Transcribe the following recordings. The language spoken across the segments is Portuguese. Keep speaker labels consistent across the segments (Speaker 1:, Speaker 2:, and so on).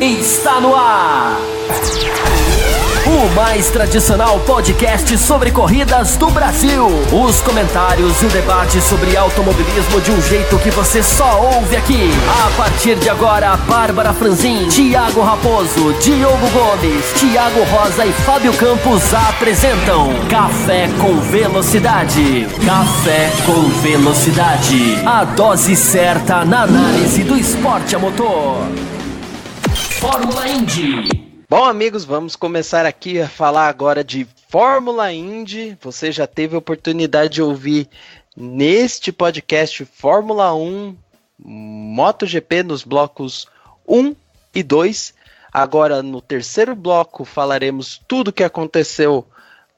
Speaker 1: Está no ar! O mais tradicional podcast sobre corridas do Brasil. Os comentários e o debate sobre automobilismo de um jeito que você só ouve aqui. A partir de agora, Bárbara Franzin, Thiago Raposo, Diogo Gomes, Thiago Rosa e Fábio Campos apresentam Café com Velocidade. Café com Velocidade. A dose certa na análise do esporte a motor. Fórmula Indy.
Speaker 2: Bom, amigos, vamos começar aqui a falar agora de Fórmula Indy. Você já teve a oportunidade de ouvir neste podcast Fórmula 1, MotoGP nos blocos 1 e 2. Agora, no terceiro bloco, falaremos tudo o que aconteceu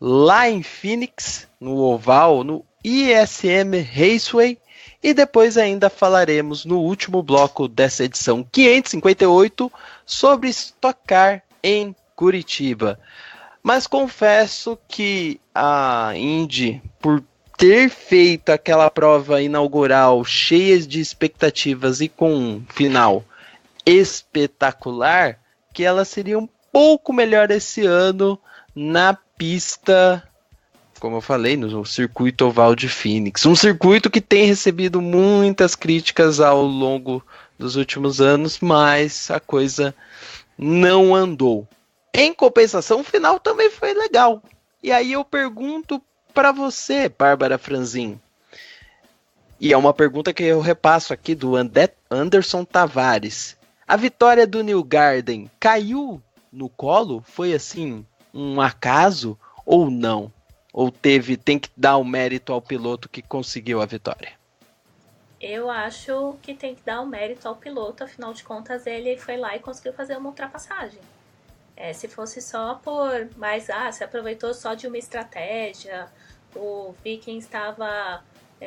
Speaker 2: lá em Phoenix, no Oval, no ISM Raceway. E depois ainda falaremos no último bloco dessa edição 558 sobre Stock Car em Curitiba. Mas confesso que a Indy, por ter feito aquela prova inaugural cheia de expectativas e com um final espetacular, que ela seria um pouco melhor esse ano na pista, como eu falei, no circuito oval de Phoenix. Um circuito que tem recebido muitas críticas ao longo dos últimos anos, mas a coisa não andou. Em compensação, o final também foi legal. E aí eu pergunto para você, Bárbara Franzin, e é uma pergunta que eu repasso aqui do Anderson Tavares. A vitória do Newgarden caiu no colo? Foi assim, um acaso ou não? Ou tem que dar o mérito ao piloto que conseguiu a vitória?
Speaker 3: Eu acho que tem que dar o mérito ao piloto, afinal de contas ele foi lá e conseguiu fazer uma ultrapassagem. Se fosse só por... Mas, se aproveitou só de uma estratégia, o Viking estava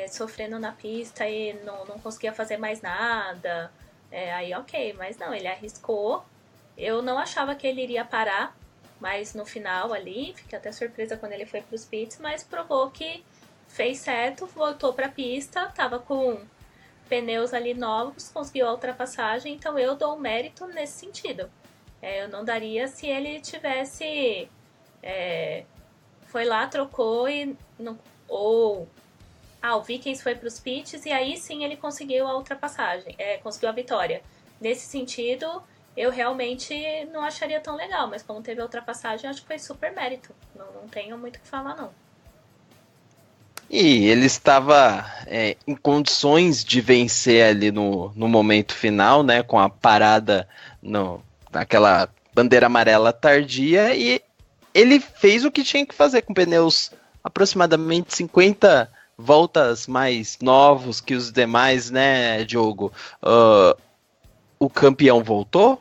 Speaker 3: sofrendo na pista e não conseguia fazer mais nada, aí ok, mas não, ele arriscou. Eu não achava que ele iria parar, mas no final ali, fiquei até surpresa quando ele foi para os pits, mas provou que fez certo, voltou para a pista, estava com pneus ali novos, conseguiu a ultrapassagem, então eu dou um mérito nesse sentido. Eu não daria se ele tivesse... foi lá, trocou e... o Vikings foi para os pits e aí sim ele conseguiu a ultrapassagem, conseguiu a vitória. Nesse sentido, eu realmente não acharia tão legal, mas como teve a ultrapassagem, acho que foi super mérito. Não tenho muito o que falar, não.
Speaker 2: E ele estava em condições de vencer ali no momento final, né, com a parada naquela bandeira amarela tardia, e ele fez o que tinha que fazer com pneus aproximadamente 50 voltas mais novos que os demais, né, Diogo? O campeão voltou?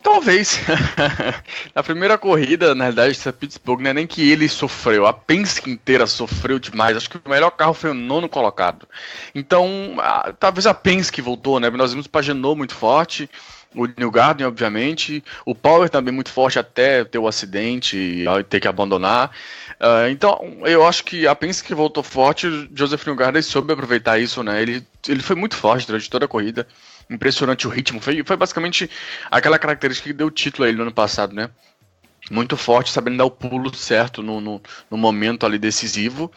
Speaker 4: Talvez. Na primeira corrida, na realidade, essa Pittsburgh, não é nem que ele sofreu, a Penske inteira sofreu demais. Acho que o melhor carro foi o 9º colocado. Então, talvez a Penske voltou, né? Nós vimos o Pagenaud muito forte, o Newgarden, obviamente, o Power também muito forte até ter o acidente e ter que abandonar. Então, eu acho que a Penske voltou forte, o Joseph Newgarden soube aproveitar isso, né? Ele foi muito forte durante toda a corrida. Impressionante o ritmo, foi basicamente aquela característica que deu o título a ele no ano passado, né? Muito forte, sabendo dar o pulo certo no momento ali decisivo,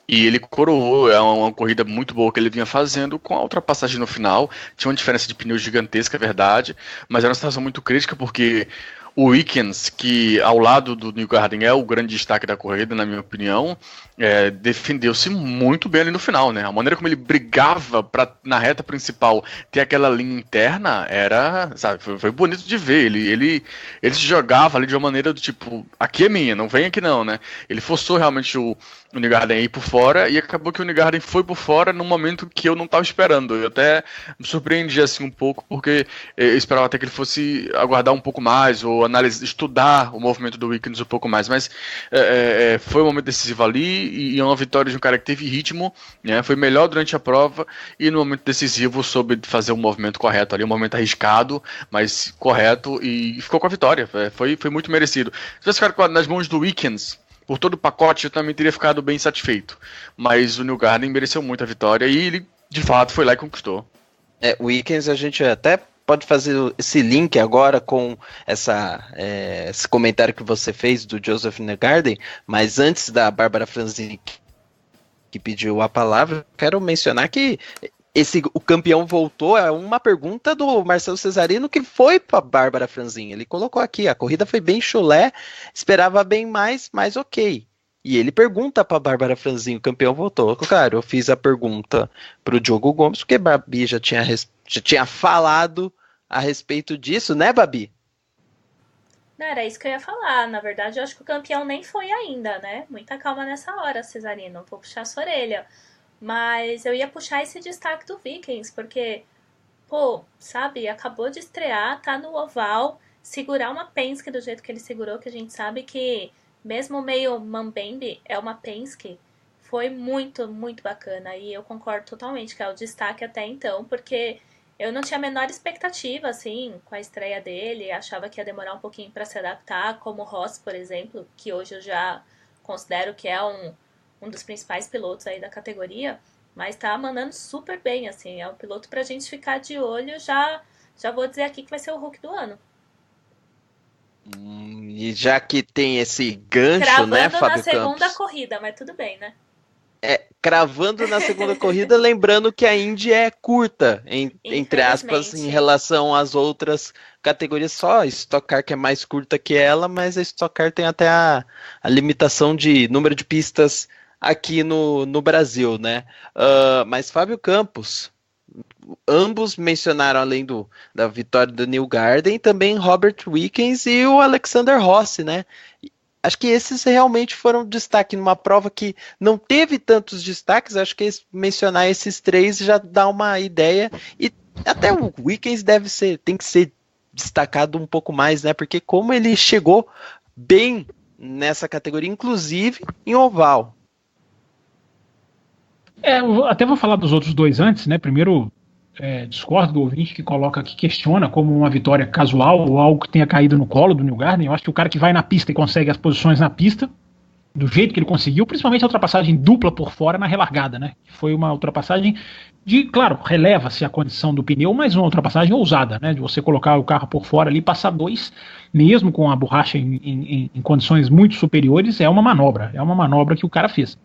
Speaker 4: e ele coroou, é uma corrida muito boa que ele vinha fazendo com a ultrapassagem no final. Tinha uma diferença de pneus gigantesca, é verdade, mas era uma situação muito crítica porque o Wickens, que ao lado do Newgarden é o grande destaque da corrida, na minha opinião, defendeu-se muito bem ali no final, né? A maneira como ele brigava na reta principal ter aquela linha interna era, sabe, foi bonito de ver. Ele se jogava ali de uma maneira do tipo, aqui é minha, não vem aqui não, né? Ele forçou realmente o Newgarden a ir por fora e acabou que o Newgarden foi por fora num momento que eu não estava esperando. Eu até me surpreendi assim um pouco, porque eu esperava até que ele fosse aguardar um pouco mais ou estudar o movimento do Wickens um pouco mais, mas foi um momento decisivo ali e uma vitória de um cara que teve ritmo, né, foi melhor durante a prova e no momento decisivo soube fazer um movimento correto ali, um movimento arriscado, mas correto, e ficou com a vitória. Foi muito merecido. Se tivesse ficado nas mãos do Wickens por todo o pacote, eu também teria ficado bem satisfeito, mas o Newgarden mereceu muito a vitória e ele de fato foi lá e conquistou.
Speaker 2: O Wickens a gente até pode fazer esse link agora com esse comentário que você fez do Joseph Newgarden, mas antes da Bárbara Franzini que pediu a palavra, quero mencionar que o campeão voltou, é uma pergunta do Marcelo Cesarino que foi para Bárbara Franzini. Ele colocou aqui, a corrida foi bem chulé, esperava bem mais, mas ok. E ele pergunta para Bárbara Franzini, o campeão voltou. Claro, eu fiz a pergunta para o Diogo Gomes, porque Babi já tinha falado a respeito disso, né, Babi?
Speaker 3: Não, era isso que eu ia falar. Na verdade, eu acho que o campeão nem foi ainda, né? Muita calma nessa hora, Cesarino. Vou puxar sua orelha. Mas eu ia puxar esse destaque do Vikings, porque, pô, sabe, acabou de estrear, tá no oval, segurar uma Penske do jeito que ele segurou, que a gente sabe que, mesmo meio mambembe, é uma Penske, foi muito, muito bacana. E eu concordo totalmente que é o destaque até então, porque eu não tinha a menor expectativa, assim, com a estreia dele, achava que ia demorar um pouquinho para se adaptar, como o Ross, por exemplo, que hoje eu já considero que é um dos principais pilotos aí da categoria, mas tá mandando super bem, assim, é um piloto pra gente ficar de olho, já vou dizer aqui que vai ser o Hulk do ano.
Speaker 2: E já que tem esse gancho,
Speaker 3: cravando,
Speaker 2: né, Fábio
Speaker 3: na segunda
Speaker 2: Campos?
Speaker 3: corrida, mas tudo bem, né?
Speaker 2: Cravando na segunda corrida, lembrando que a Indy é curta, entre aspas, em relação às outras categorias, só a Stock Car que é mais curta que ela, mas a Stock Car tem até a limitação de número de pistas aqui no Brasil, né? Mas Fábio Campos, ambos mencionaram, além da vitória do Newgarden, também Robert Wickens e o Alexander Rossi, né? Acho que esses realmente foram destaque numa prova que não teve tantos destaques. Acho que mencionar esses três já dá uma ideia. E até o Wickens tem que ser destacado um pouco mais, né? Porque como ele chegou bem nessa categoria, inclusive em oval.
Speaker 5: Eu até vou falar dos outros dois antes, né? Primeiro, discordo do ouvinte que questiona como uma vitória casual ou algo que tenha caído no colo do Newgarden. Eu acho que o cara que vai na pista e consegue as posições na pista, do jeito que ele conseguiu, principalmente a ultrapassagem dupla por fora na relargada, né? Foi uma ultrapassagem claro, releva-se a condição do pneu, mas uma ultrapassagem ousada, né? De você colocar o carro por fora ali, passar dois, mesmo com a borracha em condições muito superiores, é uma manobra que o cara fez.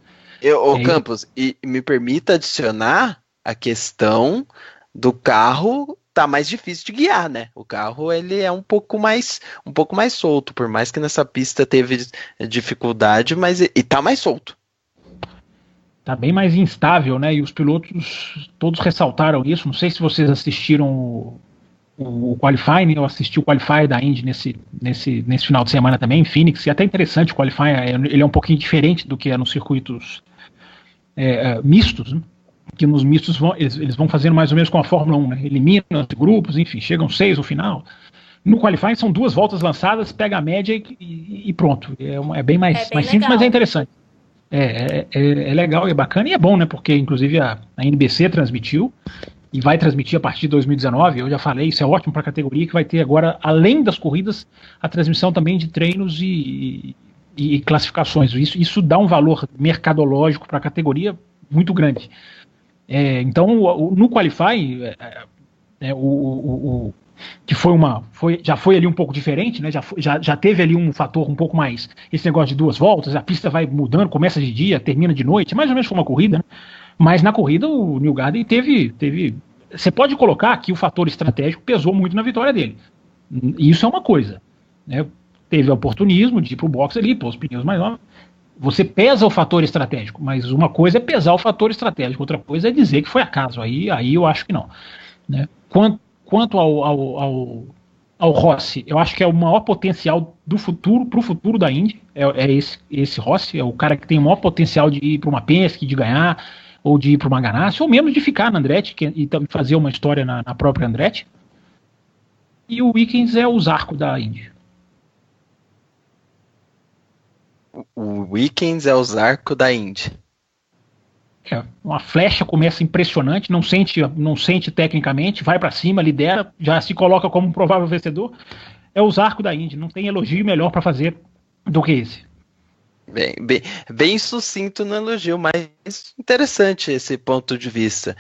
Speaker 2: Campos, e me permita adicionar a questão do carro tá mais difícil de guiar, né? O carro ele é um pouco mais solto, por mais que nessa pista teve dificuldade, mas e tá mais solto.
Speaker 5: Tá bem mais instável, né? E os pilotos todos ressaltaram isso. Não sei se vocês assistiram o Qualifying, eu assisti o Qualify da Indy nesse final de semana também, em Phoenix, e até interessante o Qualify, ele é um pouquinho diferente do que é nos circuitos mistos, né? Que nos mistos eles vão fazendo mais ou menos com a Fórmula 1, né? Eliminam os grupos, enfim, chegam 6 no final. No Qualifying são 2 voltas lançadas, pega a média e pronto. É bem mais simples, mas é interessante. É legal e é bacana e é bom, né? Porque inclusive a NBC transmitiu e vai transmitir a partir de 2019. Eu já falei, isso é ótimo para a categoria, que vai ter agora, além das corridas, a transmissão também de treinos e classificações. Isso dá um valor mercadológico para a categoria muito grande. Então, no Qualify, que já foi ali um pouco diferente, né? Já teve ali um fator um pouco mais, esse negócio de 2 voltas, a pista vai mudando, começa de dia, termina de noite, mais ou menos como uma corrida, né? Mas na corrida o Newgarden teve. Você pode colocar que o fator estratégico pesou muito na vitória dele. Isso é uma coisa, né? Teve oportunismo de ir pro box ali, pôr os pneus mais novos. Você pesa o fator estratégico, mas uma coisa é pesar o fator estratégico, outra coisa é dizer que foi acaso. Aí eu acho que não, né? Quanto ao Rossi, eu acho que é o maior potencial do futuro, para o futuro da Indy, esse Rossi, é o cara que tem o maior potencial de ir para uma Penske, de ganhar, ou de ir para uma Ganassi, ou mesmo de ficar na Andretti e fazer uma história na própria Andretti. E o Wickens é o Zarco da Indy.
Speaker 2: O Wickens é o Zarco da Indy.
Speaker 5: Uma flecha, começa impressionante, não sente tecnicamente, vai para cima, lidera, já se coloca como um provável vencedor. É o Zarco da Indy, não tem elogio melhor para fazer do que esse.
Speaker 2: Bem sucinto no elogio, mas interessante esse ponto de vista.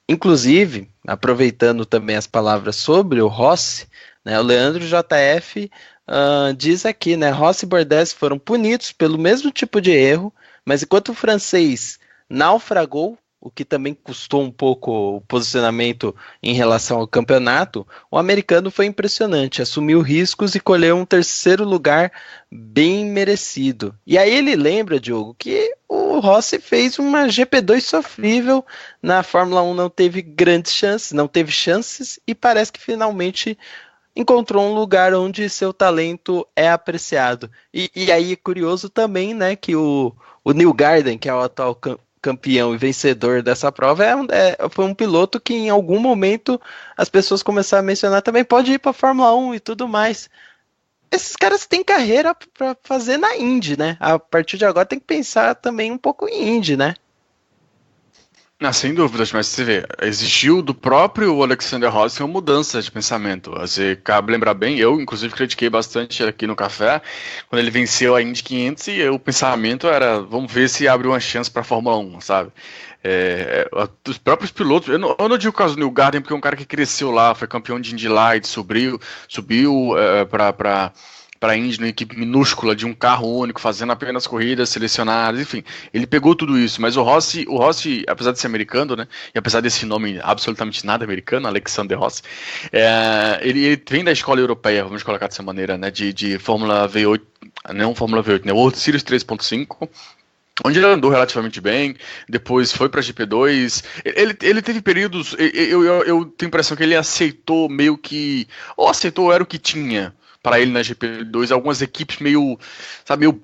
Speaker 2: Inclusive, aproveitando também as palavras sobre o Rossi, né, o Leandro JF diz aqui, né, Rossi e Bordes foram punidos pelo mesmo tipo de erro, mas enquanto o francês naufragou, o que também custou um pouco o posicionamento em relação ao campeonato, o americano foi impressionante, assumiu riscos e colheu um terceiro lugar bem merecido. E aí ele lembra, Diogo, que o Rossi fez uma GP2 sofrível, na Fórmula 1 não teve grandes chances, não teve chances e parece que finalmente encontrou um lugar onde seu talento é apreciado. E aí é curioso também, né, que o Neil Garden, que é o atual campeão e vencedor dessa prova, foi um piloto que em algum momento as pessoas começaram a mencionar também, pode ir para a Fórmula 1 e tudo mais. Esses caras têm carreira para fazer na Indy, né? A partir de agora tem que pensar também um pouco em Indy, né?
Speaker 4: Não, sem dúvidas, mas você vê, existiu do próprio Alexander Rossi uma mudança de pensamento. Você cabe lembrar bem, eu inclusive critiquei bastante aqui no café, quando ele venceu a Indy 500 e o pensamento era, vamos ver se abre uma chance para a Fórmula 1, sabe? Os próprios pilotos, eu não digo o caso do Neil Garden, porque é um cara que cresceu lá, foi campeão de Indy Light, subiu para a Indy, numa equipe minúscula de um carro único, fazendo apenas corridas selecionadas, enfim, ele pegou tudo isso, mas o Rossi, apesar de ser americano, né, e apesar desse nome absolutamente nada americano, Alexander Rossi, ele vem da escola europeia, vamos colocar dessa maneira, né, de Fórmula V8, não Fórmula V8, né, World Series 3.5, onde ele andou relativamente bem, depois foi para GP2, ele teve períodos, eu tenho a impressão que ele aceitou meio que, ou aceitou, era o que tinha para ele na GP2, algumas equipes meio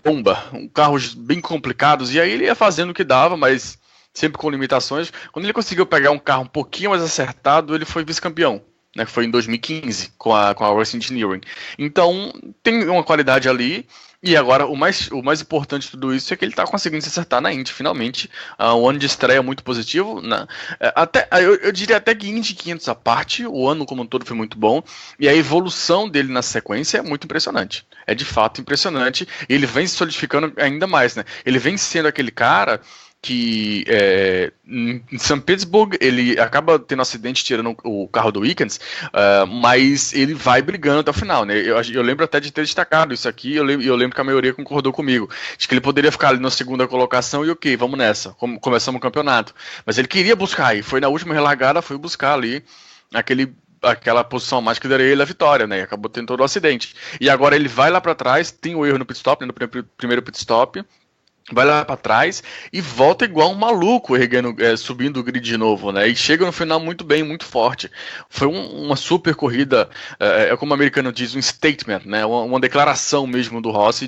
Speaker 4: bomba, carros bem complicados, e aí ele ia fazendo o que dava, mas sempre com limitações. Quando ele conseguiu pegar um carro um pouquinho mais acertado, ele foi vice-campeão, né, que foi em 2015, com a Racing Engineering. Então, tem uma qualidade ali, e agora o mais importante de tudo isso é que ele está conseguindo se acertar na Indy, finalmente. Um ano de estreia muito positivo, né? Eu diria até que Indy 500 à parte, o ano como um todo foi muito bom, e a evolução dele na sequência é muito impressionante. É de fato impressionante, e ele vem se solidificando ainda mais, né? Ele vem sendo aquele cara que em São Petersburgo ele acaba tendo um acidente tirando o carro do Wickens, mas ele vai brigando até o final, né? Eu lembro até de ter destacado isso aqui, eu lembro que a maioria concordou comigo, de que ele poderia ficar ali na segunda colocação e ok, vamos nessa, começamos o campeonato, mas ele queria buscar, e foi na última relargada, foi buscar ali aquela posição mais que daria ele a vitória, né? E acabou tendo todo o acidente. E agora ele vai lá para trás, tem o erro no pit stop, né, no primeiro pit stop, vai lá para trás e volta igual um maluco, subindo o grid de novo, né? E chega no final muito bem, muito forte. Foi uma super corrida, como o americano diz, um statement, né? Uma declaração mesmo do Rossi,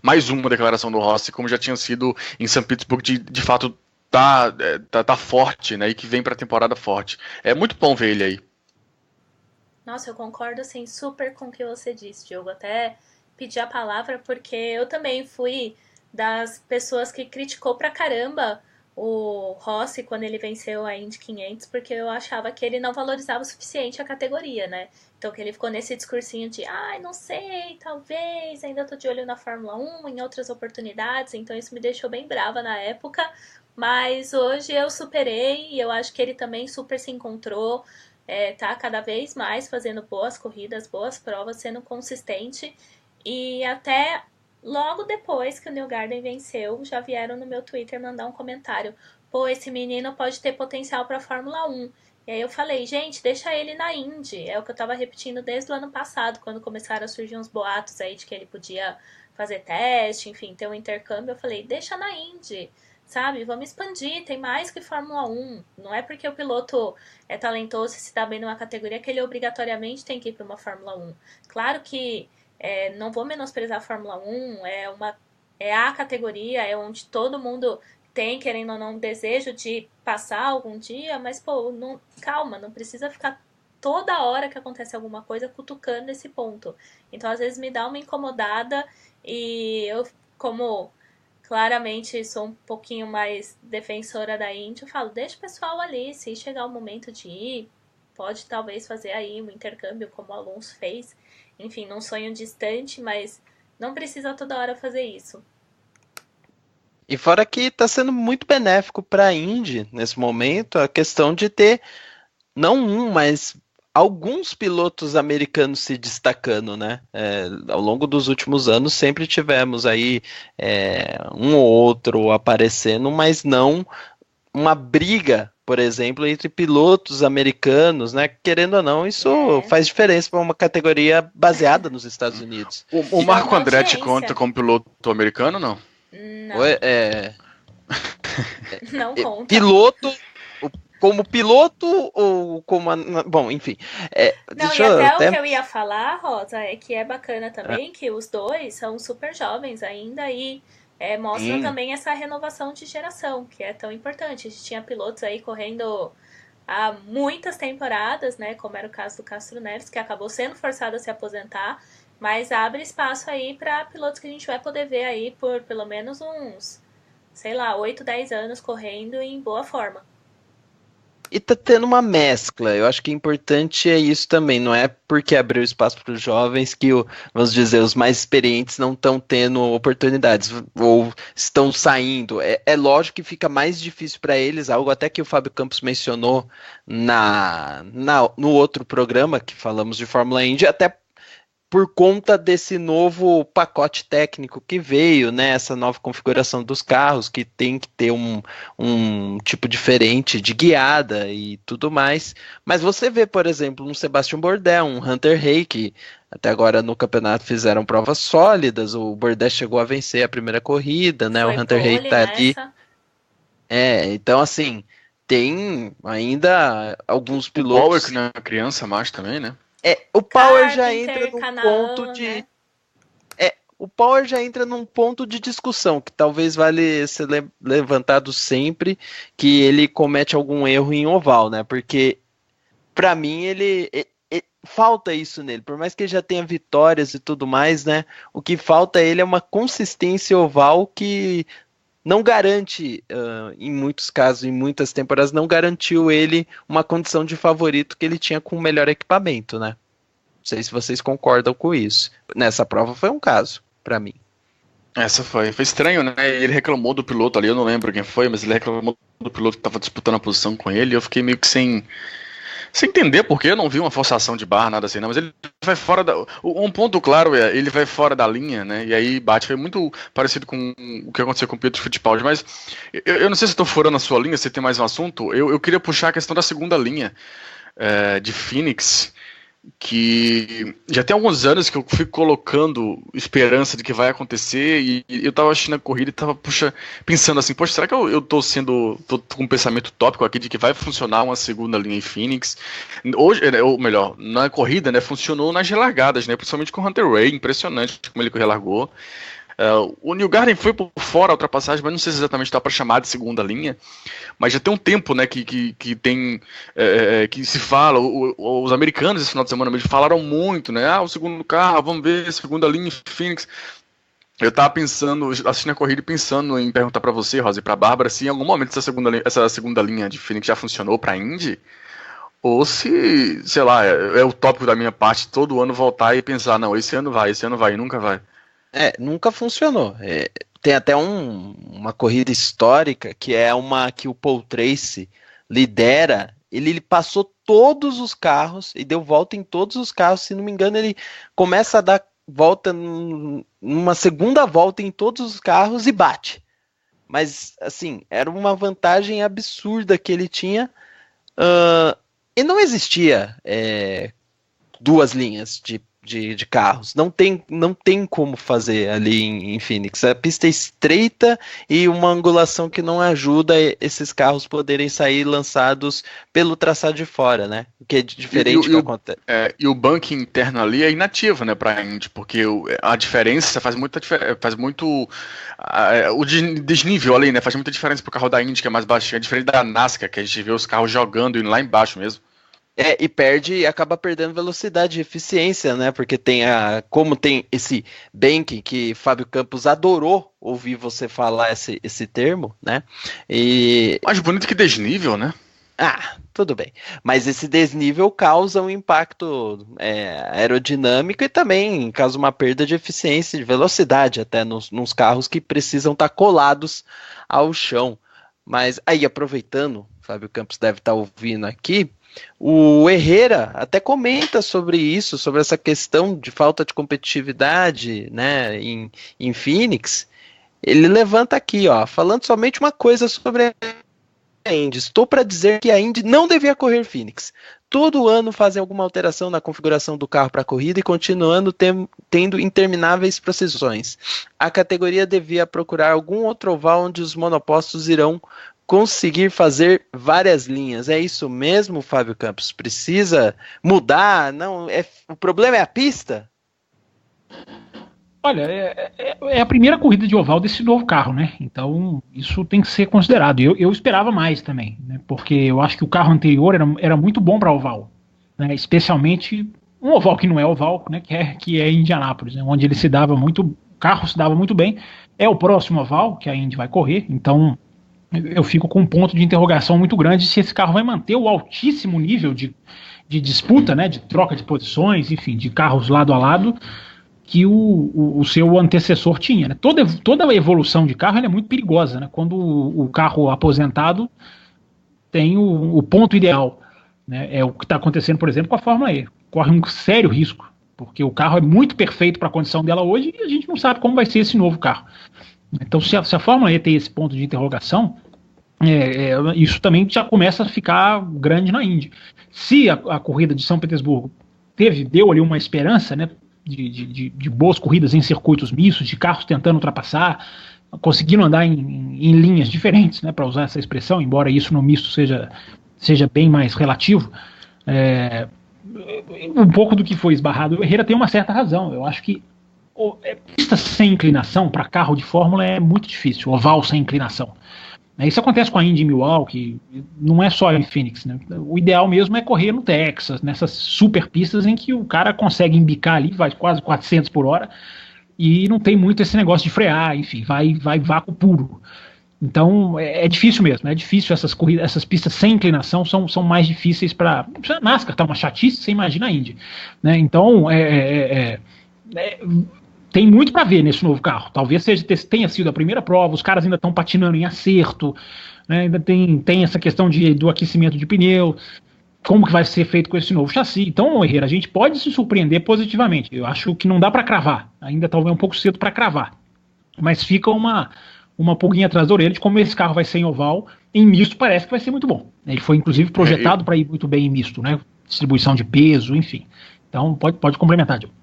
Speaker 4: mais uma declaração do Rossi, como já tinha sido em São Petersburgo, de fato tá forte, né? E que vem para a temporada forte. É muito bom ver ele aí.
Speaker 3: Nossa, eu concordo assim super com o que você disse, Diogo. Até pedi a palavra porque eu também fui das pessoas que criticou pra caramba o Rossi quando ele venceu a Indy 500, porque eu achava que ele não valorizava o suficiente a categoria, né? Então que ele ficou nesse discursinho de não sei, talvez, ainda tô de olho na Fórmula 1, em outras oportunidades, então isso me deixou bem brava na época, mas hoje eu superei e eu acho que ele também super se encontrou, tá cada vez mais fazendo boas corridas, boas provas, sendo consistente, e até logo depois que o Neil Garden venceu, já vieram no meu Twitter mandar um comentário. Pô, esse menino pode ter potencial para Fórmula 1. E aí eu falei, gente, deixa ele na Indy. É o que eu tava repetindo desde o ano passado, quando começaram a surgir uns boatos aí de que ele podia fazer teste, enfim, ter um intercâmbio. Eu falei, deixa na Indy, sabe? Vamos expandir, tem mais que Fórmula 1. Não é porque o piloto é talentoso e se dá bem numa categoria que ele obrigatoriamente tem que ir para uma Fórmula 1. Claro que não vou menosprezar a Fórmula 1, é a categoria, é onde todo mundo tem, querendo ou não, um desejo de passar algum dia, mas, pô, calma, não precisa ficar toda hora que acontece alguma coisa cutucando esse ponto. Então, às vezes, me dá uma incomodada e eu, como claramente sou um pouquinho mais defensora da Indy, eu falo, deixa o pessoal ali, se chegar o momento de ir, pode talvez fazer aí um intercâmbio, como o Alonso fez, enfim, num sonho distante, mas não precisa toda hora fazer isso.
Speaker 2: E fora que está sendo muito benéfico para a Indy, nesse momento, a questão de ter, não um, mas alguns pilotos americanos se destacando, né? Ao longo dos últimos anos sempre tivemos aí um ou outro aparecendo, mas não uma briga, por exemplo, entre pilotos americanos, né? Querendo ou não, isso faz diferença para uma categoria baseada nos Estados Unidos.
Speaker 4: O Marco Andretti conta como piloto americano, não?
Speaker 3: Não. Não conta.
Speaker 2: Piloto, como piloto ou como... Bom, enfim.
Speaker 3: Não, e até o que eu ia falar, Rosa, é que é bacana também que os dois são super jovens ainda e mostram também essa renovação de geração, que é tão importante. A gente tinha pilotos aí correndo há muitas temporadas, né, como era o caso do Castro Neves, que acabou sendo forçado a se aposentar, mas abre espaço aí para pilotos que a gente vai poder ver aí por pelo menos uns, 8, 10 anos correndo em boa forma.
Speaker 2: E tá tendo uma mescla, eu acho que importante é isso também, não é porque abriu espaço para os jovens que, vamos dizer, os mais experientes não estão tendo oportunidades, ou estão saindo. É lógico que fica mais difícil para eles, algo até que o Fábio Campos mencionou no outro programa que falamos de Fórmula Indy, até por conta desse novo pacote técnico que veio, né, essa nova configuração dos carros, que tem que ter um tipo diferente de guiada e tudo mais. Mas você vê, por exemplo, um Sebastian Bourdais, um Hunter Hay, que até agora no campeonato fizeram provas sólidas, o Bourdais chegou a vencer a primeira corrida, né, o Hunter Hay tá ali. Então assim, tem ainda alguns pilotos...
Speaker 4: O Power, que não é criança mais também, né?
Speaker 2: O Power já entra num ponto de... Né? O Power já entra num ponto de discussão, que talvez vale ser levantado sempre, que ele comete algum erro em oval, né? Porque, para mim, ele falta isso nele. Por mais que ele já tenha vitórias e tudo mais, né? O que falta a ele é uma consistência oval que não garante, em muitos casos, em muitas temporadas, não garantiu ele uma condição de favorito que ele tinha com o melhor equipamento, né? Não sei se vocês concordam com isso. Nessa prova foi um caso, pra mim.
Speaker 4: Essa foi estranho, né? Ele reclamou do piloto ali, eu não lembro quem foi, mas ele reclamou do piloto que tava disputando a posição com ele, e eu fiquei meio que sem entender, porque eu não vi uma forçação de barra, nada assim, não, mas ele vai fora da... Um ponto claro ele vai fora da linha, né, e aí bate, foi muito parecido com o que aconteceu com o Pietro Fittipaldi, mas eu não sei se estou furando a sua linha, se tem mais um assunto, eu queria puxar a questão da segunda linha de Phoenix, que já tem alguns anos que eu fico colocando esperança de que vai acontecer, e eu tava assistindo a corrida e tava, pensando assim, será que eu tô com um pensamento tópico aqui de que vai funcionar uma segunda linha em Phoenix? Hoje, ou melhor, na corrida, né, funcionou nas relargadas, né, principalmente com o Hunter Ray, impressionante como ele relargou. O Newgarden foi por fora a ultrapassagem, mas não sei se exatamente dá para chamar de segunda linha, mas já tem um tempo, né, que tem que se fala, os americanos esse final de semana mesmo falaram muito, né, o segundo carro, vamos ver, segunda linha em Phoenix. Eu tava pensando, assistindo a corrida e pensando em perguntar para você, Rosa, e para Bárbara, se em algum momento essa segunda linha de Phoenix já funcionou para Indy, ou se, sei lá, é o tópico da minha parte todo ano voltar e pensar, não, esse ano vai e nunca vai.
Speaker 2: Nunca funcionou. Tem até uma corrida histórica que é uma que o Paul Tracy lidera. Ele passou todos os carros e deu volta em todos os carros. Se não me engano, ele começa a dar volta numa segunda volta em todos os carros e bate. Mas, assim, era uma vantagem absurda que ele tinha. E não existia duas linhas de carros, não tem como fazer ali em Phoenix, a pista é estreita e uma angulação que não ajuda esses carros poderem sair lançados pelo traçado de fora, né, o que é diferente que acontece.
Speaker 4: E o banco interno ali é inativo, né, para a Indy, porque a diferença faz muito o desnível ali, né, faz muita diferença pro carro da Indy, que é mais baixinho, é diferente da NASCAR, que a gente vê os carros jogando e lá embaixo mesmo.
Speaker 2: E acaba perdendo velocidade e eficiência, né? Porque como tem esse banking que Fábio Campos adorou ouvir você falar esse termo, né?
Speaker 4: Mais bonito que desnível, né?
Speaker 2: tudo bem. Mas esse desnível causa um impacto aerodinâmico e também causa uma perda de eficiência, de velocidade até nos carros que precisam estar colados ao chão. Mas aí, aproveitando, Fábio Campos deve estar ouvindo aqui, o Herrera até comenta sobre isso, sobre essa questão de falta de competitividade, né, em Phoenix. Ele levanta aqui, ó, falando somente uma coisa sobre a Indy. Estou para dizer que a Indy não devia correr Phoenix. Todo ano fazem alguma alteração na configuração do carro para a corrida e continuando tendo intermináveis procissões. A categoria devia procurar algum outro oval onde os monopostos irão conseguir fazer várias linhas. É isso mesmo, Fábio Campos? Precisa mudar? Não, o problema é a pista?
Speaker 5: Olha, é a primeira corrida de oval desse novo carro, né? Então isso tem que ser considerado. Eu esperava mais também, né? Porque eu acho que o carro anterior era muito bom para oval, né? Especialmente um oval que não é oval, né? Que é Indianápolis, né? Onde o carro se dava muito bem. É o próximo oval que a Indy vai correr, então eu fico com um ponto de interrogação muito grande se esse carro vai manter o altíssimo nível de disputa, né? De troca de posições, enfim, de carros lado a lado, que o seu antecessor tinha, né? Toda a evolução de carro é muito perigosa, né? Quando o carro aposentado tem o ponto ideal, né? É o que está acontecendo, por exemplo, com a Fórmula E. Corre um sério risco, porque o carro é muito perfeito para a condição dela hoje e a gente não sabe como vai ser esse novo carro. Então, se a Fórmula E tem esse ponto de interrogação, isso também já começa a ficar grande na Indy. Se a corrida de São Petersburgo deu ali uma esperança, né? De boas corridas em circuitos mistos, de carros tentando ultrapassar, conseguindo andar em linhas diferentes, né, para usar essa expressão, embora isso no misto seja bem mais relativo. Um pouco do que foi esbarrado, o Herrera tem uma certa razão. Eu acho que pista sem inclinação para carro de Fórmula é muito difícil, oval sem inclinação. Isso acontece com a Indy em Milwaukee, não é só em Phoenix, né? O ideal mesmo é correr no Texas, nessas super pistas em que o cara consegue embicar ali, vai quase 400 por hora, e não tem muito esse negócio de frear, enfim, vai vácuo puro. Então é difícil mesmo, é difícil essas pistas sem inclinação são mais difíceis para... A NASCAR tá uma chatice, você imagina a Indy, né? Então tem muito para ver nesse novo carro. Talvez tenha sido a primeira prova, os caras ainda estão patinando em acerto, né? Ainda tem essa questão do aquecimento de pneu, como que vai ser feito com esse novo chassi. Então, Herrera, a gente pode se surpreender positivamente. Eu acho que não dá para cravar, ainda talvez um pouco cedo para cravar, mas fica uma pulguinha atrás da orelha de como esse carro vai ser em oval. Em misto parece que vai ser muito bom. Ele foi inclusive projetado para ir muito bem em misto, né? Distribuição de peso, enfim. Então pode complementar, Diogo.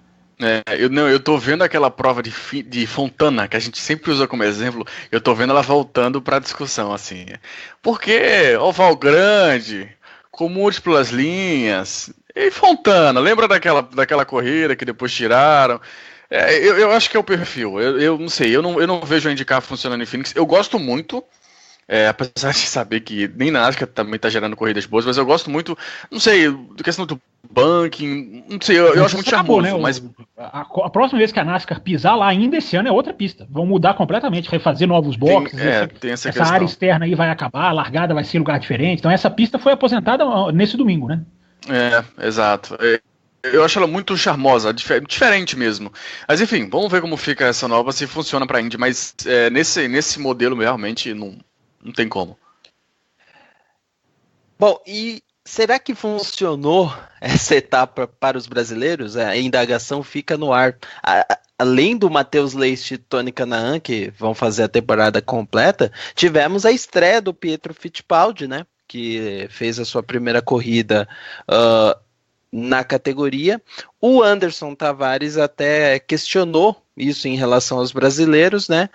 Speaker 4: Eu tô vendo aquela prova de Fontana, que a gente sempre usa como exemplo, eu tô vendo ela voltando pra discussão, assim. Porque oval grande, com múltiplas linhas, e Fontana, lembra daquela corrida que depois tiraram? Eu acho que é o perfil, eu não sei, eu não vejo a IndyCar funcionando em Phoenix, eu gosto muito, apesar de saber que nem na NASCAR também tá gerando corridas boas, mas eu gosto muito, não sei, da questão do banking, não sei, eu acho muito charmoso, né? Mas
Speaker 5: a próxima vez que a NASCAR pisar lá ainda esse ano é outra pista, vão mudar completamente, refazer novos boxes,
Speaker 4: tem essa
Speaker 5: área externa aí vai acabar, a largada vai ser lugar diferente, então essa pista foi aposentada nesse domingo, né?
Speaker 4: Exato, eu acho ela muito charmosa, diferente mesmo, mas enfim, vamos ver como fica essa nova, se funciona pra Indy, mas nesse modelo realmente não tem como.
Speaker 2: Bom, e será que funcionou essa etapa para os brasileiros? A indagação fica no ar. Além do Matheus Leist e Tony Kanaan, que vão fazer a temporada completa, tivemos a estreia do Pietro Fittipaldi, né? Que fez a sua primeira corrida na categoria. O Anderson Tavares até questionou isso em relação aos brasileiros, né?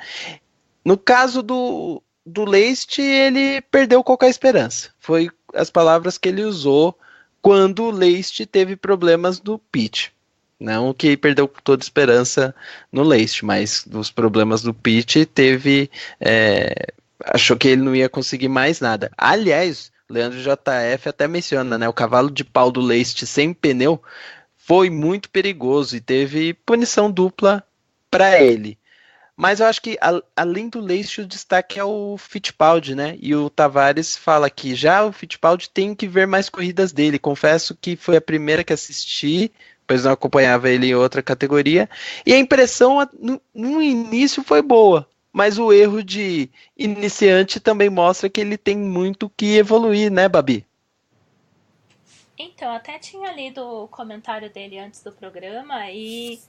Speaker 2: No caso do Leist, ele perdeu qualquer esperança. Foi as palavras que ele usou quando o Leist teve problemas no pit. Não que perdeu toda esperança no Leist, mas dos problemas do pit achou que ele não ia conseguir mais nada. Aliás, Leandro JF até menciona, né? O cavalo de pau do Leist sem pneu foi muito perigoso e teve punição dupla para ele. Mas eu acho que, além do Leite, o destaque é o Fittipaldi, né? E o Tavares fala que já o Fittipaldi tem que ver mais corridas dele. Confesso que foi a primeira que assisti, pois não acompanhava ele em outra categoria. E a impressão no início foi boa, mas o erro de iniciante também mostra que ele tem muito que evoluir, né, Babi?
Speaker 3: Então, até tinha lido o comentário dele antes do programa e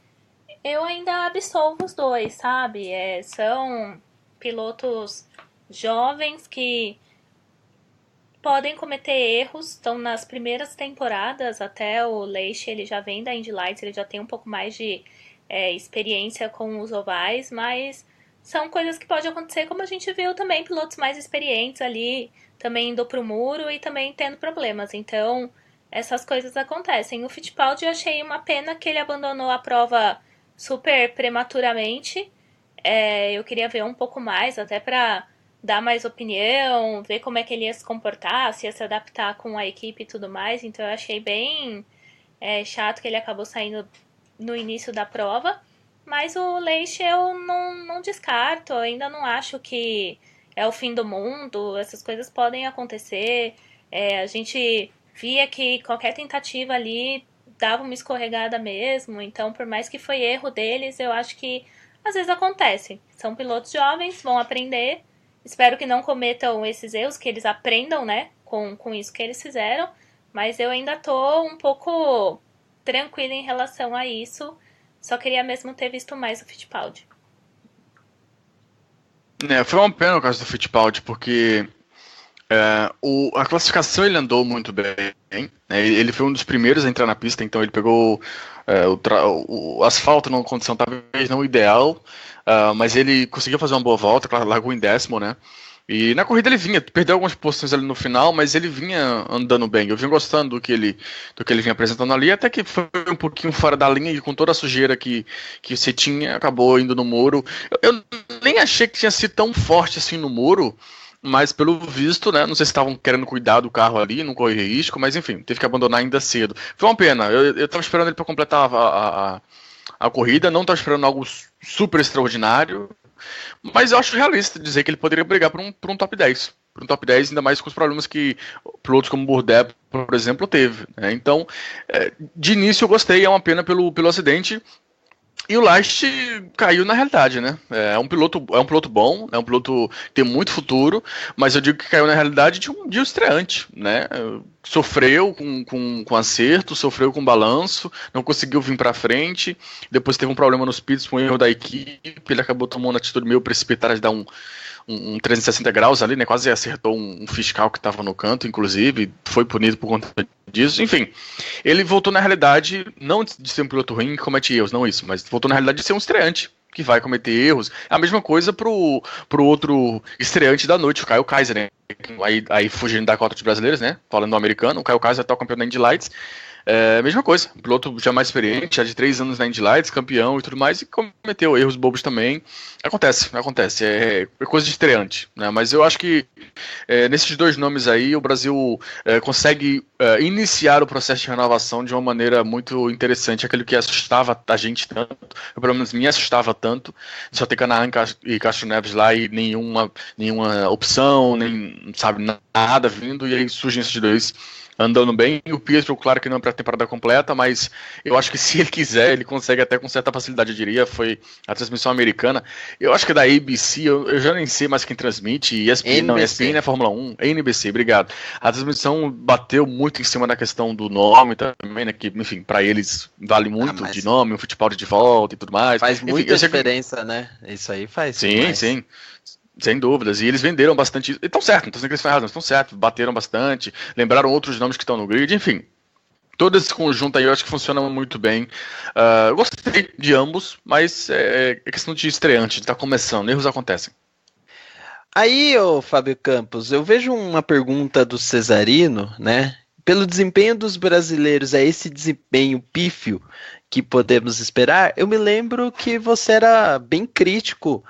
Speaker 3: eu ainda absolvo os dois, sabe? São pilotos jovens que podem cometer erros, estão nas primeiras temporadas, até o Leish, ele já vem da Indy Lights, ele já tem um pouco mais de experiência com os ovais, mas são coisas que podem acontecer, como a gente viu também, pilotos mais experientes ali, também indo pro muro e também tendo problemas, então essas coisas acontecem. O Fittipaldi eu achei uma pena que ele abandonou a prova super prematuramente. Eu queria ver um pouco mais, até para dar mais opinião, ver como é que ele ia se comportar, se ia se adaptar com a equipe e tudo mais. Então eu achei bem chato que ele acabou saindo no início da prova. Mas o Leish eu não descarto, eu ainda não acho que é o fim do mundo, essas coisas podem acontecer. A gente via que qualquer tentativa ali dava uma escorregada mesmo, então por mais que foi erro deles, eu acho que às vezes acontece. São pilotos jovens, vão aprender, espero que não cometam esses erros, que eles aprendam, né, com isso que eles fizeram, mas eu ainda tô um pouco tranquila em relação a isso, só queria mesmo ter visto mais o Fittipaldi.
Speaker 4: Foi uma pena o caso do Fittipaldi, porque a classificação ele andou muito bem, né? Ele foi um dos primeiros a entrar na pista, então ele pegou o asfalto numa condição talvez não ideal, mas ele conseguiu fazer uma boa volta, largou em 10º, né? E na corrida ele perdeu algumas posições ali no final, mas ele vinha andando bem. Eu vinha gostando do que ele vinha apresentando ali, até que foi um pouquinho fora da linha e com toda a sujeira que você tinha, acabou indo no muro. Eu nem achei que tinha sido tão forte assim no muro, mas pelo visto, né, não sei se estavam querendo cuidar do carro ali, não correr risco, mas enfim, teve que abandonar ainda cedo. Foi uma pena, eu tava esperando ele para completar a corrida, não tava esperando algo super extraordinário, mas eu acho realista dizer que ele poderia brigar por um top 10. Por um top 10, ainda mais com os problemas que pilotos como Bourdais, por exemplo, teve, né? Então, de início eu gostei, é uma pena pelo acidente. E o Last caiu na realidade, né? É um piloto bom, é um piloto que tem muito futuro, mas eu digo que caiu na realidade de um estreante, né? Sofreu com acerto, sofreu com balanço, não conseguiu vir para frente, depois teve um problema nos pits com o erro da equipe, ele acabou tomando uma atitude meio precipitada de dar um 360 graus ali, né? Quase acertou um fiscal que estava no canto, inclusive, foi punido por conta disso. Enfim, ele voltou na realidade, não de ser um piloto ruim que comete erros, não isso, mas voltou na realidade de ser um estreante que vai cometer erros. A mesma coisa pro outro estreante da noite, o Kyle Kaiser, né? Aí fugindo da cota de brasileiros, né? Falando do americano, o Kyle Kaiser é o campeão da Indy Lights. Mesma coisa, um piloto já mais experiente, já de 3 anos na Indy Lights, campeão e tudo mais, e cometeu erros bobos também. Acontece, é coisa de estreante, né? Mas eu acho que nesses dois nomes aí o Brasil consegue iniciar o processo de renovação de uma maneira muito interessante, aquilo que assustava a gente tanto, pelo menos me assustava tanto, de só ter Canaan e Castro Neves lá e nenhuma opção, nem sabe nada vindo, e aí surgem esses dois andando bem. O Pietro, claro que não é para a temporada completa, mas eu acho que se ele quiser, ele consegue até com certa facilidade, eu diria. Foi a transmissão americana. Eu acho que da ABC, eu já nem sei mais quem transmite. ESPN é Fórmula 1. NBC, obrigado. A transmissão bateu muito em cima da questão do nome também, né? Que, enfim, para eles vale muito de nome, o Fittipaldi de volta e tudo mais.
Speaker 2: Faz muita diferença, né? Isso aí faz.
Speaker 4: Sim. Sem dúvidas, e eles venderam bastante. E estão certos, não estou dizendo que eles fazem, estão certos, bateram bastante, lembraram outros nomes que estão no grid, enfim. Todo esse conjunto aí eu acho que funciona muito bem. Eu gostei de ambos, mas é questão de estreante, de estar começando, erros acontecem.
Speaker 2: Aí, ô Fábio Campos, eu vejo uma pergunta do Cesarino, né? Pelo desempenho dos brasileiros, é esse desempenho pífio que podemos esperar? Eu me lembro que você era bem crítico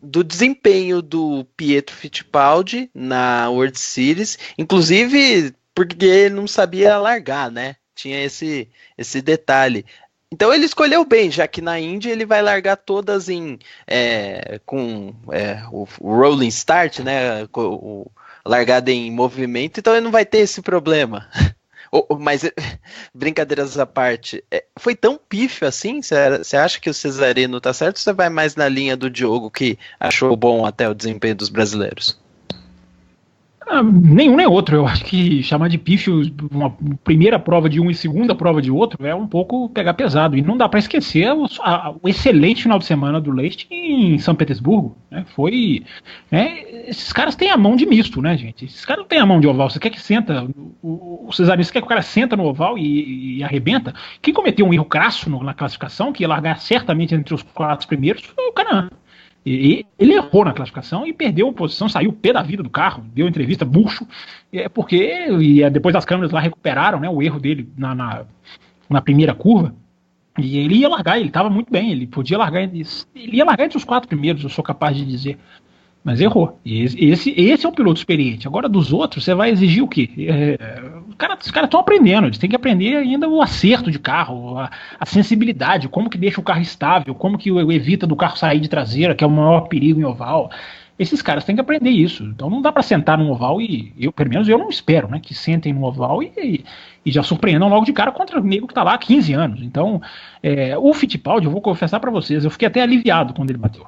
Speaker 2: do desempenho do Pietro Fittipaldi na World Series, inclusive porque ele não sabia largar, né? Tinha esse detalhe. Então ele escolheu bem, já que na Indy ele vai largar todas com o rolling start, né? O largada em movimento, então ele não vai ter esse problema. Mas, brincadeiras à parte, foi tão pífio assim? Você acha que o Cesarino tá certo ou você vai mais na linha do Diogo, que achou bom até o desempenho dos brasileiros?
Speaker 5: Nenhum nem outro. Eu acho que chamar de pífio uma primeira prova de um e segunda prova de outro é um pouco pegar pesado. E não dá para esquecer o excelente final de semana do Leite em São Petersburgo. Né? Esses caras têm a mão de misto, né, gente? Esses caras não têm a mão de oval. Você quer que senta, o Cesarino, você quer que o cara senta no oval e arrebenta? Quem cometeu um erro crasso na classificação, que ia largar certamente entre os 4 primeiros, foi o Canaan. E ele errou na classificação e perdeu a posição, saiu o pé da vida do carro, deu entrevista murcho, depois as câmeras lá recuperaram, né, o erro dele na primeira curva, e ele ia largar, ele estava muito bem, ele ia largar entre os 4 primeiros, eu sou capaz de dizer, mas errou. E esse é um piloto experiente. Agora dos outros, você vai exigir o quê? Os caras estão aprendendo, eles têm que aprender ainda o acerto de carro, a sensibilidade, como que deixa o carro estável, como que evita do carro sair de traseira, que é o maior perigo em oval. Esses caras têm que aprender isso. Então não dá para sentar num oval pelo menos eu não espero, né, que sentem no oval e já surpreendam logo de cara contra o nego que está lá há 15 anos. Então, o Fittipaldi, eu vou confessar para vocês, eu fiquei até aliviado quando ele bateu.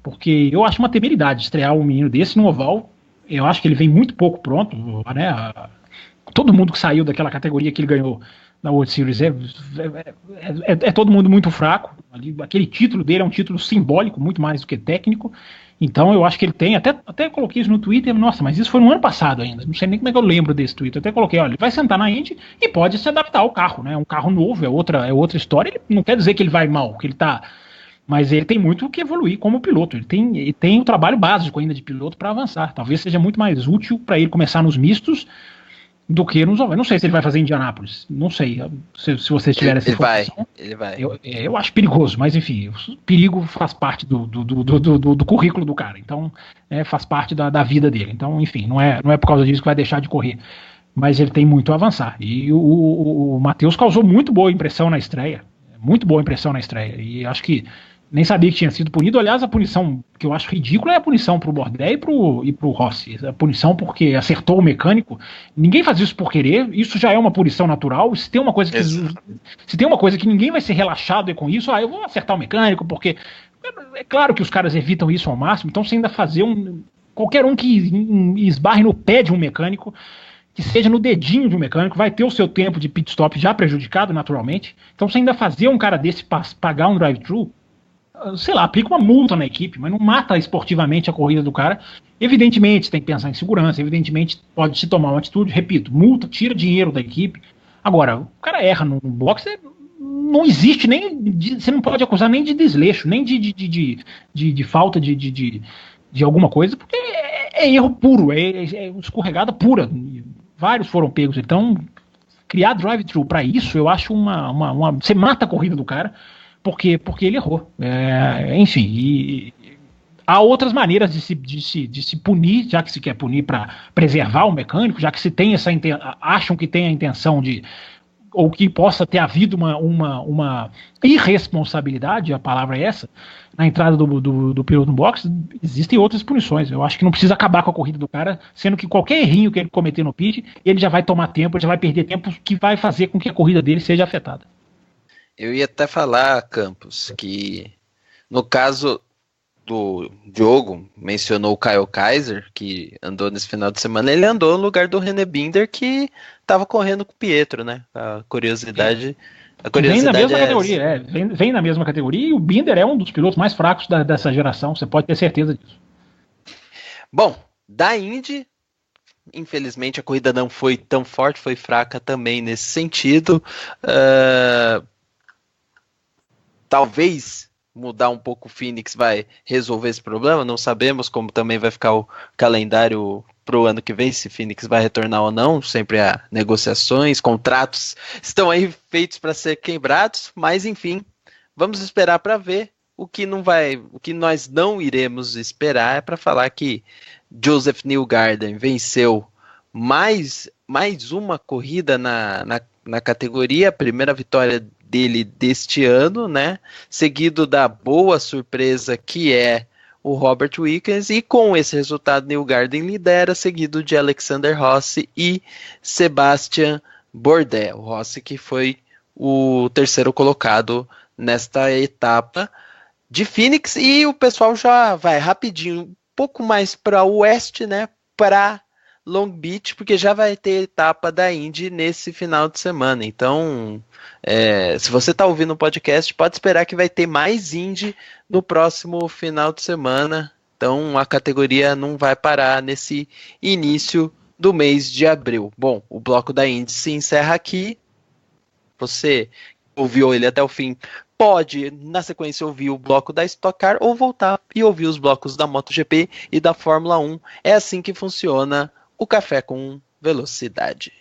Speaker 5: Porque eu acho uma temeridade estrear um menino desse no oval. Eu acho que ele vem muito pouco pronto, né? Todo mundo que saiu daquela categoria que ele ganhou na World Series é todo mundo muito fraco. Aquele título dele é um título simbólico, muito mais do que técnico. Então eu acho que ele tem, até coloquei isso no Twitter, nossa, mas isso foi no ano passado ainda, não sei nem como é que eu lembro desse Twitter, eu até coloquei, olha, ele vai sentar na Indy e pode se adaptar ao carro, né? Um carro novo, é outra história, ele não quer dizer que ele vai mal, que ele tá... Mas ele tem muito que evoluir como piloto. Ele tem um trabalho básico ainda de piloto para avançar. Talvez seja muito mais útil para ele começar nos mistos do que nos ovais. Não sei se ele vai fazer em Indianápolis. Não sei. Se vocês tiverem essa informação.
Speaker 2: Ele vai.
Speaker 5: Eu acho perigoso, mas enfim, o perigo faz parte do currículo do cara. Então, faz parte da vida dele. Então, enfim, não é por causa disso que vai deixar de correr. Mas ele tem muito a avançar. E o Matheus causou muito boa impressão na estreia. Muito boa impressão na estreia. E acho que nem sabia que tinha sido punido. Aliás, a punição que eu acho ridícula é a punição pro Bordet e pro Rossi. A punição porque acertou o mecânico. Ninguém faz isso por querer. Isso já é uma punição natural. Se tem uma coisa que ninguém vai ser relaxado com isso, eu vou acertar o mecânico, porque é claro que os caras evitam isso ao máximo. Então, você ainda fazer qualquer um que esbarre no pé de um mecânico, que seja no dedinho de um mecânico, vai ter o seu tempo de pit stop já prejudicado naturalmente. Então, você ainda fazer um cara desse pagar um drive-thru, sei lá, aplica uma multa na equipe, mas não mata esportivamente a corrida do cara. Evidentemente, você tem que pensar em segurança, evidentemente pode se tomar uma atitude, repito, multa, tira dinheiro da equipe. Agora, o cara erra no boxe, não existe você não pode acusar nem de desleixo, nem de falta de alguma coisa, porque é erro puro, é escorregada pura. Vários foram pegos, então criar drive-thru para isso, eu acho você mata a corrida do cara, porque ele errou. Enfim, há outras maneiras de se punir, já que se quer punir para preservar o mecânico, já que se tem acham que tem a intenção de, ou que possa ter havido uma irresponsabilidade, a palavra é essa, na entrada do piloto no box. Existem outras punições. Eu acho que não precisa acabar com a corrida do cara, sendo que qualquer errinho que ele cometer no pit, ele já vai tomar tempo, ele já vai perder tempo, que vai fazer com que a corrida dele seja afetada.
Speaker 2: Eu ia até falar, Campos, que no caso do Diogo, mencionou o Kyle Kaiser, que andou nesse final de semana, ele andou no lugar do René Binder, que estava correndo com o Pietro, né? A curiosidade
Speaker 5: vem na mesma categoria, vem na mesma categoria, e o Binder é um dos pilotos mais fracos dessa geração, você pode ter certeza disso.
Speaker 2: Bom, da Indy, infelizmente a corrida não foi tão forte, foi fraca também nesse sentido. Talvez mudar um pouco o Phoenix vai resolver esse problema, não sabemos como também vai ficar o calendário para o ano que vem, se Phoenix vai retornar ou não, sempre há negociações, contratos estão aí feitos para ser quebrados, mas enfim, vamos esperar para ver. O que nós não iremos esperar é para falar que Joseph Newgarden venceu mais uma corrida na categoria, a primeira vitória dele deste ano, né? Seguido da boa surpresa que é o Robert Wickens, e com esse resultado Newgarden lidera, seguido de Alexander Rossi e Sebastian Bourdais. O Rossi que foi o terceiro colocado nesta etapa de Phoenix, e o pessoal já vai rapidinho, um pouco mais para o oeste, né? Para Long Beach, porque já vai ter etapa da Indy nesse final de semana. Então, se você está ouvindo o podcast, pode esperar que vai ter mais Indy no próximo final de semana. Então, a categoria não vai parar nesse início do mês de abril. Bom, o bloco da Indy se encerra aqui. Você ouviu ele até o fim, pode, na sequência, ouvir o bloco da Stock Car ou voltar e ouvir os blocos da MotoGP e da Fórmula 1. É assim que funciona o Café com Velocidade.